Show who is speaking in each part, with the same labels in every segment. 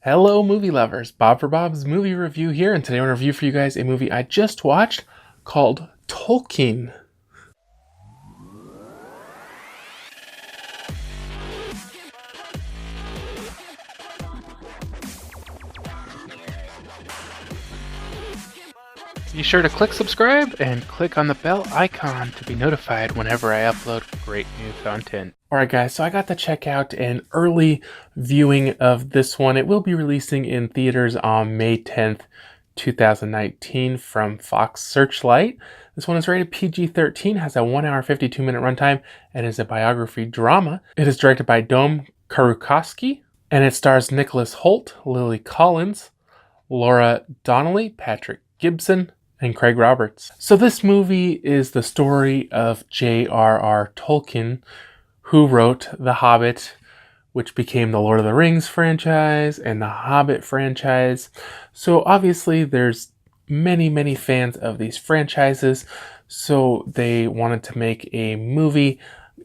Speaker 1: Hello movie lovers, Bob for Bob's Movie Review here, and today I want to review for you guys a movie I just watched called Tolkien. Be sure to click subscribe and click on the bell icon to be notified whenever I upload great new content. Alright guys, so I got to check out an early viewing of this one. It will be releasing in theaters on May 10th, 2019 from Fox Searchlight. This one is rated PG-13, has a 1 hour 52-minute runtime, and is a biography drama. It is directed by Karukoski, and it stars Nicholas Hoult, Lily Collins, Laura Donnelly, Patrick Gibson, and Craig Roberts. So this movie is the story of J.R.R. Tolkien, who wrote The Hobbit, which became the Lord of the Rings franchise and the Hobbit franchise. So obviously there's many fans of these franchises, so they wanted to make a movie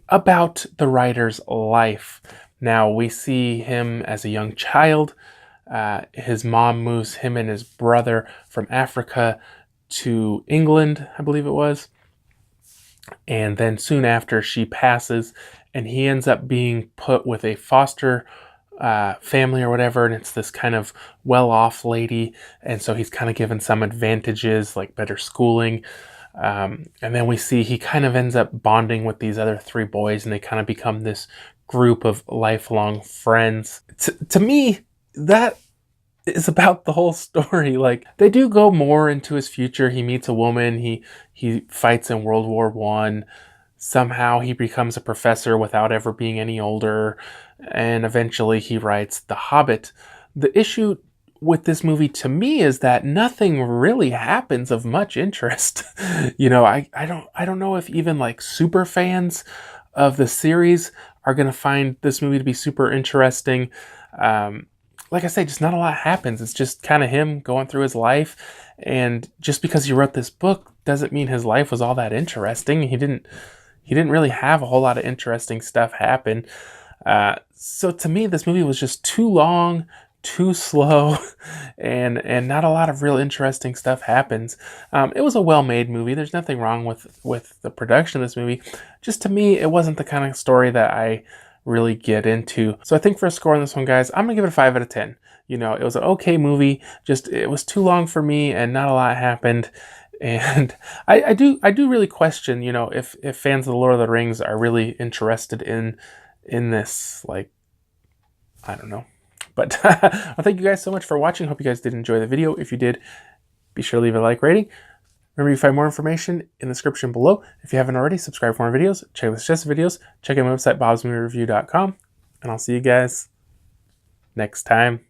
Speaker 1: about the writer's life. Now we see him as a young child. His mom moves him and his brother from Africa to England, I believe it was. And then soon after she passes, and he ends up being put with a foster family or whatever, and it's this kind of well-off lady, and so he's kind of given some advantages like better schooling. And then we see he kind of ends up bonding with these other three boys, and they kind of become this group of lifelong friends. To me, that is about the whole story. Like, they do go more into his future. He meets a woman, he fights in World War I. Somehow he becomes a professor without ever being any older, and eventually he writes The Hobbit. The issue with this movie to me is that nothing really happens of much interest. I don't know if even like super fans of the series are going to find this movie to be super interesting. Like I say, just not a lot happens. It's just kind of him going through his life, and just because he wrote this book doesn't mean his life was all that interesting. He didn't really have a whole lot of interesting stuff happen. So to me, this movie was just too long, too slow, and not a lot of real interesting stuff happens. It was a well-made movie. There's nothing wrong with the production of this movie. Just to me, it wasn't the kind of story that I really get into. So I think for a score on this one, guys, I'm gonna give it a 5 out of 10. It was an okay movie, just it was too long for me and not a lot happened. And I do really question, if fans of the Lord of the Rings are really interested in this, like, I don't know. But well, thank you guys so much for watching. Hope you guys did enjoy the video. If you did, be sure to leave a like rating. Remember, you can find more information in the description below. If you haven't already, subscribe for more videos, check out the suggested videos, check out my website, BOBSMOVIEREVIEW.com, and I'll see you guys next time.